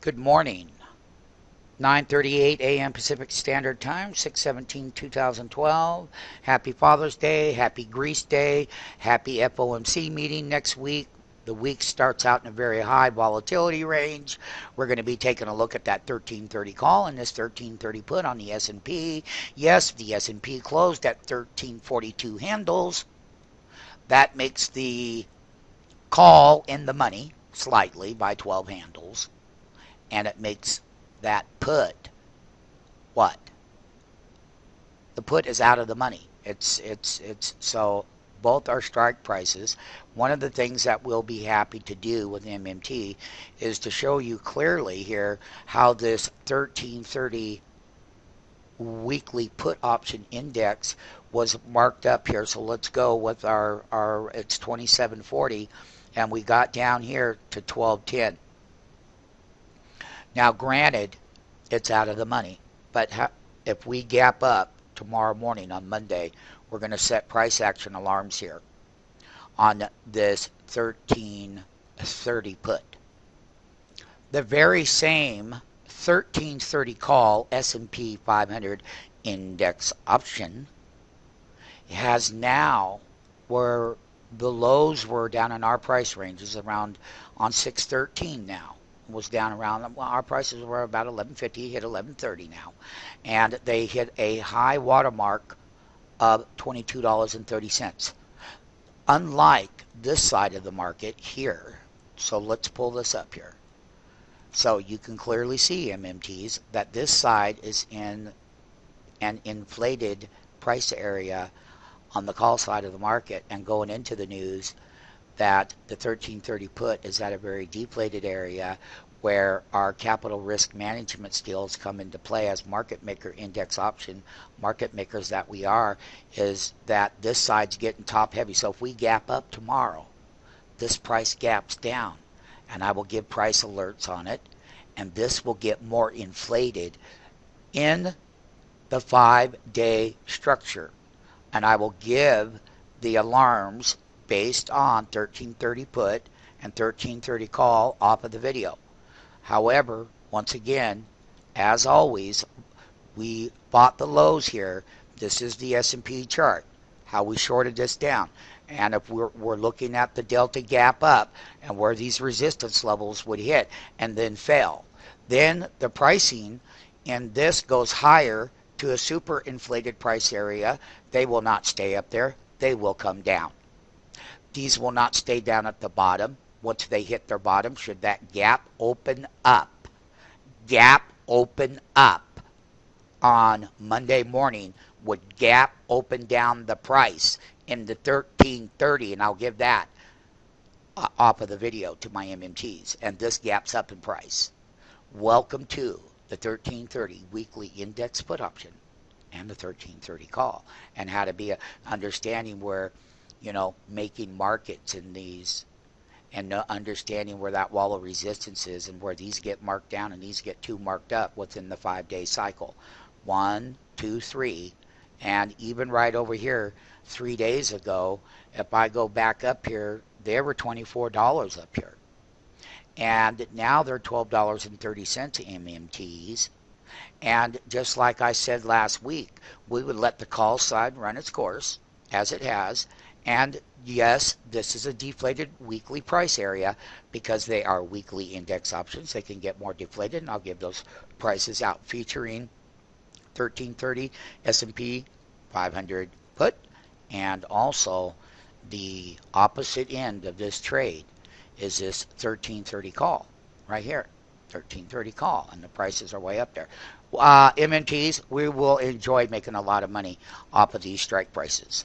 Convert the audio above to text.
Good morning. 9:38 a.m. Pacific Standard Time, 6/17/2012. Happy Father's Day, happy Grease Day, happy FOMC meeting next week. The week starts out in a very high volatility range. We're going to be taking a look at that 1330 call and this 1330 put on the S&P. Yes, the S&P closed at 1342 handles. That makes the call in the money slightly by 12 handles. And it makes that put what? The put is out of the money. It's so both are strike prices. One of the things that we'll be happy to do with MMT is to show you clearly here how this 1330 weekly put option index was marked up here. So let's go with our it's 2740 and we got down here to 1210. Now, granted, it's out of the money, but if we gap up tomorrow morning on Monday, we're going to set price action alarms here on this 1330 put. The very same 1330 call S&P 500 index option has now, where the lows were down in our price ranges around on 613 now. Was down around, well, our prices were about 1150, hit 1130 now, and they hit a high watermark of $22.30. Unlike this side of the market here, so let's pull this up here. So you can clearly see, MMTs, that this side is in an inflated price area on the call side of the market, and going into the news that the 1330 put is at a very deflated area where our capital risk management skills come into play as market maker index option market makers that we are, is that this side's getting top heavy. So if we gap up tomorrow, this price gaps down, and I will give price alerts on it, and this will get more inflated in the 5-day structure, and I will give the alarms based on 1330 put and 1330 call off of the video. However, once again, as always, we bought the lows here. This is the S&P chart, how we shorted this down. And if we're looking at the delta gap up and where these resistance levels would hit and then fail, then the pricing in this goes higher to a super inflated price area. They will not stay up there. They will come down. These will not stay down at the bottom. Once they hit their bottom, should that gap open up on Monday morning, would gap open down the price in the 1330, and I'll give that off of the video to my MMTs, and this gaps up in price. Welcome to the 1330 weekly index put option and the 1330 call, and how to be understanding where, making markets in these, and understanding where that wall of resistance is, and where these get marked down and these get 2 marked up within the 5-day cycle. 1, 2, 3, and even right over here 3 days ago, if I go back up here, they were $24 up here, and now they're $12.30 MMTs. And just like I said last week, we would let the call side run its course as it has. And yes, this is a deflated weekly price area because they are weekly index options. They can get more deflated, and I'll give those prices out, featuring 1330 S&P 500 put, and also the opposite end of this trade is this 1330 call right here. 1330 call, and the prices are way up there. MMTs, we will enjoy making a lot of money off of these strike prices.